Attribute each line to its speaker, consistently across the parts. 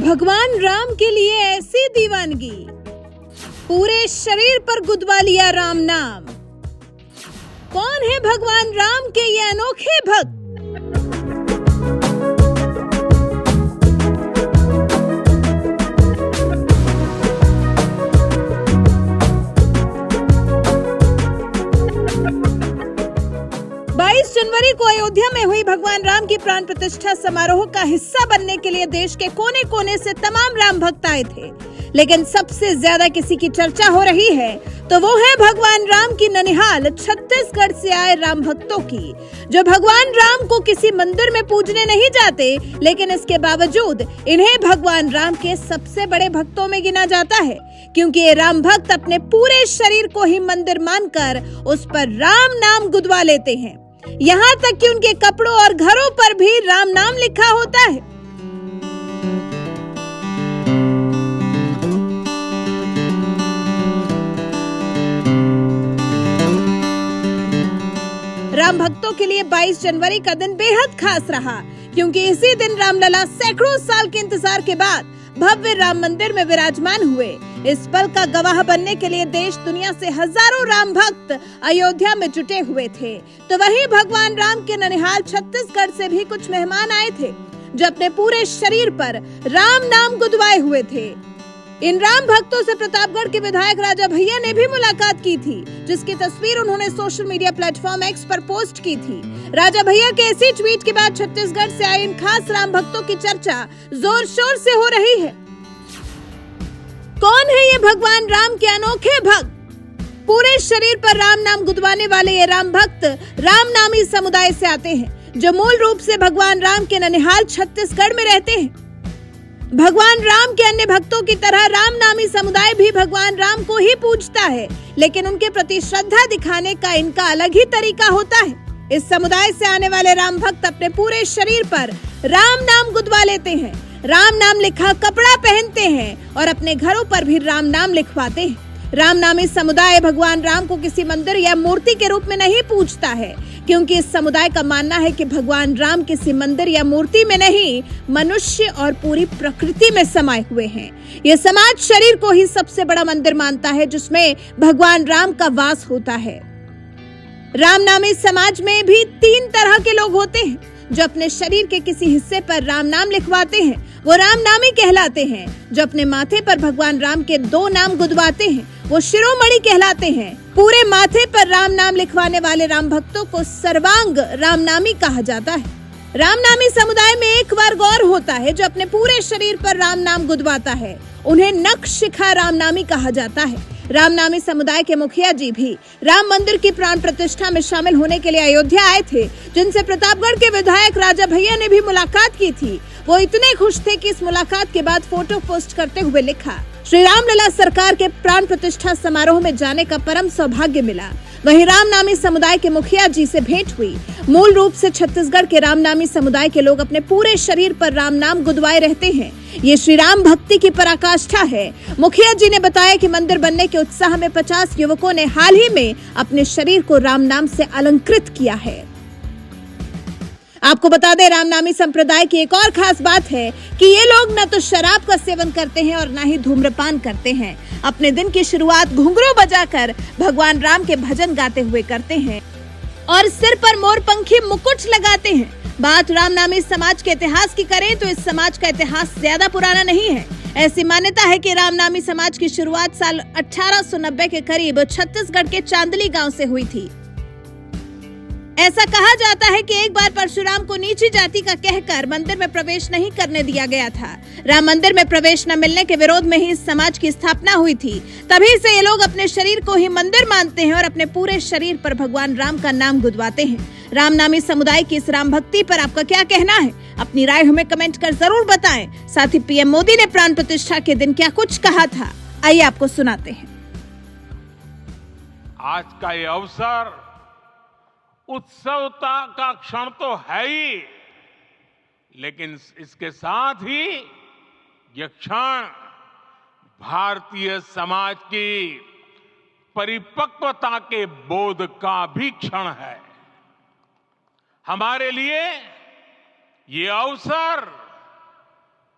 Speaker 1: भगवान राम के लिए ऐसी दीवानगी, पूरे शरीर पर गुदवा लिया राम नाम। कौन है भगवान राम के ये अनोखे भक्त? जनवरी को अयोध्या में हुई भगवान राम की प्राण प्रतिष्ठा समारोह का हिस्सा बनने के लिए देश के कोने कोने से तमाम राम भक्त आए थे, लेकिन सबसे ज्यादा किसी की चर्चा हो रही है तो वो है भगवान राम की ननिहाल छत्तीसगढ़ से आए राम भक्तों की, जो भगवान राम को किसी मंदिर में पूजने नहीं जाते, लेकिन इसके बावजूद इन्हें भगवान राम के सबसे बड़े भक्तों में गिना जाता है, क्योंकि ये राम भक्त अपने पूरे शरीर को ही मंदिर मानकर उस पर राम नाम गुदवा लेते हैं। यहाँ तक कि उनके कपड़ों और घरों पर भी राम नाम लिखा होता है। राम भक्तों के लिए 22 जनवरी का दिन बेहद खास रहा, क्योंकि इसी दिन रामलला सैकड़ों साल के इंतजार के बाद भव्य राम मंदिर में विराजमान हुए। इस पल का गवाह बनने के लिए देश दुनिया से हजारों राम भक्त अयोध्या में जुटे हुए थे, तो वहीं भगवान राम के ननिहाल छत्तीसगढ़ से भी कुछ मेहमान आए थे, जो अपने पूरे शरीर पर राम नाम गुदवाए हुए थे। इन राम भक्तों से प्रतापगढ़ के विधायक राजा भैया ने भी मुलाकात की थी, जिसकी तस्वीर उन्होंने सोशल मीडिया प्लेटफॉर्म एक्स पर पोस्ट की थी। राजा भैया के इसी ट्वीट के बाद छत्तीसगढ़ से आए इन खास राम भक्तों की चर्चा जोर शोर से हो रही है। कौन है ये भगवान राम के अनोखे भक्त? पूरे शरीर पर राम नाम गुदवाने वाले ये राम भक्त राम नामी समुदाय से आते हैं, जो मूल रूप से भगवान राम के ननिहाल छत्तीसगढ़ में रहते हैं। भगवान राम के अन्य भक्तों की तरह राम नामी समुदाय भी भगवान राम को ही पूजता है, लेकिन उनके प्रति श्रद्धा दिखाने का इनका अलग ही तरीका होता है। इस समुदाय से आने वाले राम भक्त अपने पूरे शरीर पर राम नाम गुदवा लेते हैं, राम नाम लिखा कपड़ा पहनते हैं और अपने घरों पर भी राम नाम लिखवाते हैं। राम नामी समुदाय भगवान राम को किसी मंदिर या मूर्ति के रूप में नहीं पूजता है, क्योंकि इस समुदाय का मानना है कि भगवान राम किसी मंदिर या मूर्ति में नहीं, मनुष्य और पूरी प्रकृति में समाये हुए हैं। ये समाज शरीर को ही सबसे बड़ा मंदिर मानता है, जिसमें भगवान राम का वास होता है। राम नामी समाज में भी 3 तरह के लोग होते हैं, जो अपने शरीर के किसी हिस्से पर राम नाम लिखवाते हैं, वो राम नामी कहलाते हैं। जो अपने माथे पर भगवान राम के 2 नाम गुदवाते हैं, वो शिरोमणि कहलाते हैं। पूरे माथे पर राम नाम लिखवाने वाले राम भक्तों को सर्वांग राम नामी कहा जाता है। राम नामी समुदाय में एक वर्ग और होता है, जो अपने पूरे शरीर पर राम नाम गुदवाता है, उन्हें नखशिखा राम नामी कहा जाता है। रामनामी समुदाय के मुखिया जी भी राम मंदिर की प्राण प्रतिष्ठा में शामिल होने के लिए अयोध्या आए थे, जिनसे प्रतापगढ़ के विधायक राजा भैया ने भी मुलाकात की थी। वो इतने खुश थे कि इस मुलाकात के बाद फोटो पोस्ट करते हुए लिखा, श्री रामलला सरकार के प्राण प्रतिष्ठा समारोह में जाने का परम सौभाग्य मिला। वहीं रामनामी समुदाय के मुखिया जी से भेंट हुई। मूल रूप से छत्तीसगढ़ के रामनामी समुदाय के लोग अपने पूरे शरीर पर राम नाम गुदवाए रहते हैं। ये श्री राम भक्ति की पराकाष्ठा है। मुखिया जी ने बताया कि मंदिर बनने के उत्साह में 50 युवकों ने हाल ही में अपने शरीर को राम नाम से अलंकृत किया है। आपको बता दें, रामनामी संप्रदाय की एक और खास बात है कि ये लोग न तो शराब का सेवन करते हैं और न ही धूम्रपान करते हैं। अपने दिन की शुरुआत घुंघरू बजाकर भगवान राम के भजन गाते हुए करते हैं और सिर पर मोरपंखी मुकुट लगाते हैं। बात रामनामी समाज के इतिहास की करें तो इस समाज का इतिहास ज्यादा पुराना नहीं है। ऐसी मान्यता है कि रामनामी समाज की शुरुआत साल 1890 के करीब छत्तीसगढ़ के चांदली गांव से हुई थी। ऐसा कहा जाता है कि एक बार परशुराम को नीची जाति का कहकर मंदिर में प्रवेश नहीं करने दिया गया था। राम मंदिर में प्रवेश न मिलने के विरोध में ही इस समाज की स्थापना हुई थी। तभी से ये लोग अपने शरीर को ही मंदिर मानते हैं और अपने पूरे शरीर पर भगवान राम का नाम गुदवाते हैं। रामनामी समुदाय की इस राम भक्ति पर आपका क्या कहना है? अपनी राय हमें कमेंट कर जरूर बताएं। साथ ही पीएम मोदी ने प्राण प्रतिष्ठा के दिन क्या कुछ कहा था, आइए आपको सुनाते हैं।
Speaker 2: आज का ये अवसर उत्सवता का क्षण तो है ही, लेकिन इसके साथ ही यह क्षण भारतीय समाज की परिपक्वता के बोध का भी क्षण है। हमारे लिए ये अवसर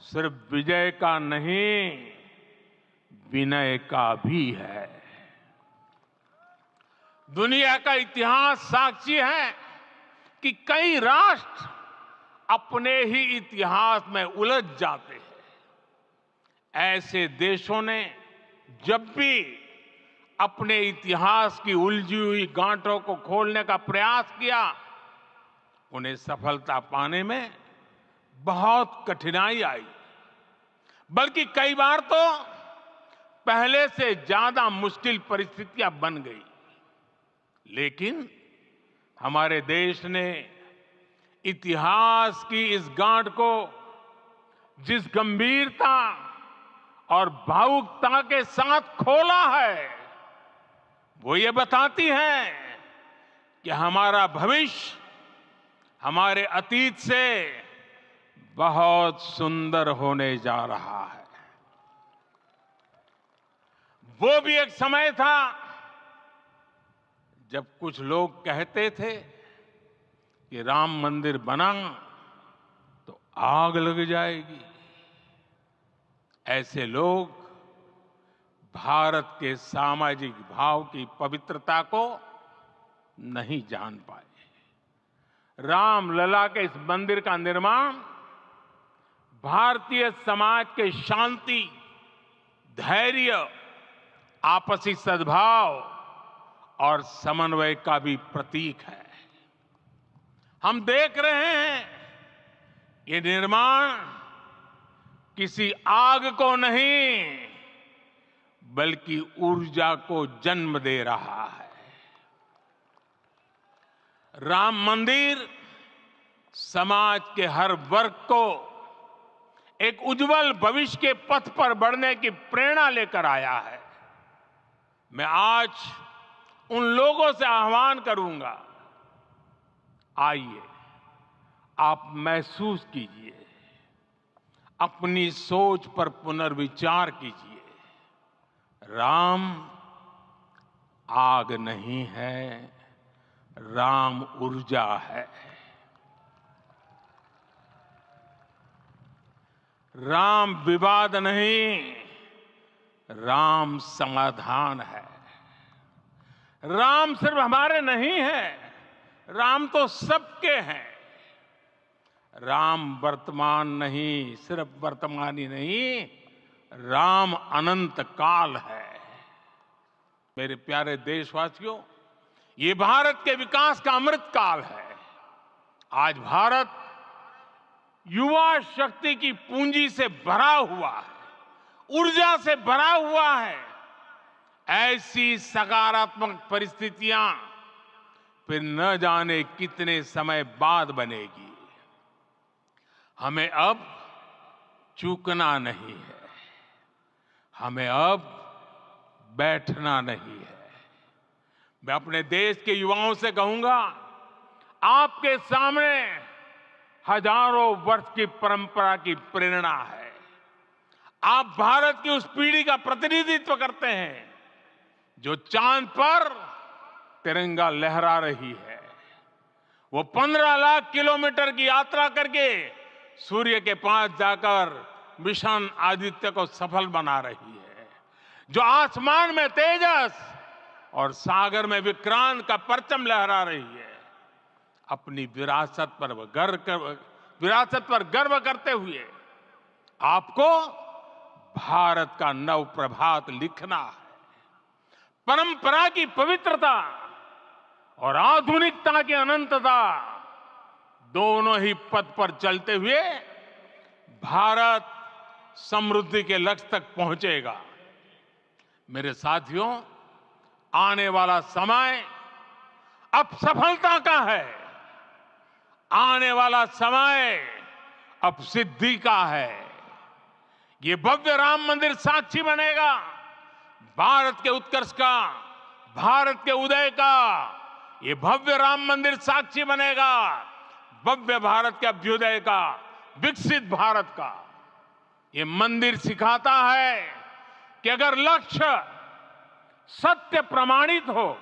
Speaker 2: सिर्फ विजय का नहीं, विनय का भी है। दुनिया का इतिहास साक्षी है कि कई राष्ट्र अपने ही इतिहास में उलझ जाते हैं। ऐसे देशों ने जब भी अपने इतिहास की उलझी हुई गांठों को खोलने का प्रयास किया, उन्हें सफलता पाने में बहुत कठिनाई आई, बल्कि कई बार तो पहले से ज्यादा मुश्किल परिस्थितियां बन गई। लेकिन हमारे देश ने इतिहास की इस गांठ को जिस गंभीरता और भावुकता के साथ खोला है, वो ये बताती है कि हमारा भविष्य हमारे अतीत से बहुत सुंदर होने जा रहा है। वो भी एक समय था जब कुछ लोग कहते थे कि राम मंदिर बना तो आग लग जाएगी। ऐसे लोग भारत के सामाजिक भाव की पवित्रता को नहीं जान पाए। रामलला के इस मंदिर का निर्माण भारतीय समाज के शांति, धैर्य, आपसी सद्भाव और समन्वय का भी प्रतीक है। हम देख रहे हैं ये निर्माण किसी आग को नहीं, बल्कि ऊर्जा को जन्म दे रहा है। राम मंदिर समाज के हर वर्ग को एक उज्जवल भविष्य के पथ पर बढ़ने की प्रेरणा लेकर आया है। मैं आज उन लोगों से आह्वान करूंगा, आइए आप महसूस कीजिए, अपनी सोच पर पुनर्विचार कीजिए। राम आग नहीं है, राम ऊर्जा है। राम विवाद नहीं, राम समाधान है। राम सिर्फ हमारे नहीं है, राम तो सबके हैं। राम वर्तमान नहीं, सिर्फ वर्तमान ही नहीं, राम अनंत काल है। मेरे प्यारे देशवासियों, ये भारत के विकास का अमृत काल है। आज भारत युवा शक्ति की पूंजी से भरा हुआ है, ऊर्जा से भरा हुआ है। ऐसी सकारात्मक परिस्थितियां फिर न जाने कितने समय बाद बनेगी। हमें अब चूकना नहीं है, हमें अब बैठना नहीं है। मैं अपने देश के युवाओं से कहूंगा, आपके सामने हजारों वर्ष की परंपरा की प्रेरणा है। आप भारत की उस पीढ़ी का प्रतिनिधित्व करते हैं जो चांद पर तिरंगा लहरा रही है। वो 15 लाख किलोमीटर की यात्रा करके सूर्य के पास जाकर मिशन आदित्य को सफल बना रही है। जो आसमान में तेजस और सागर में विक्रांत का परचम लहरा रही है। अपनी विरासत पर गर्व करते हुए आपको भारत का नव प्रभात लिखना है। परंपरा की पवित्रता और आधुनिकता की अनंतता दोनों ही पथ पर चलते हुए भारत समृद्धि के लक्ष्य तक पहुंचेगा। मेरे साथियों, आने वाला समय अब सफलता का है। आने वाला समय अब सिद्धि का है। ये भव्य राम मंदिर साक्षी बनेगा भारत के उत्कर्ष का, भारत के उदय का। ये भव्य राम मंदिर साक्षी बनेगा भव्य भारत के अभ्युदय का, विकसित भारत का। ये मंदिर सिखाता है कि अगर लक्ष्य सत्य प्रमाणित हो,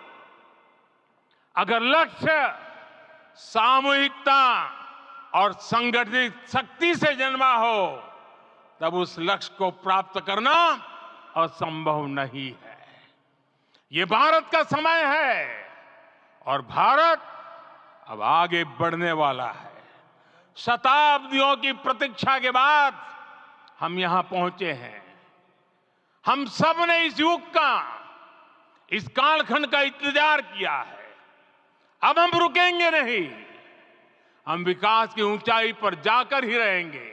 Speaker 2: अगर लक्ष्य सामूहिकता और संगठित शक्ति से जन्मा हो, तब उस लक्ष्य को प्राप्त करना असंभव नहीं है। ये भारत का समय है और भारत अब आगे बढ़ने वाला है। शताब्दियों की प्रतीक्षा के बाद हम यहां पहुंचे हैं। हम सब ने इस युग का, इस कालखंड का इंतजार किया है। अब हम रुकेंगे नहीं, हम विकास की ऊंचाई पर जाकर ही रहेंगे।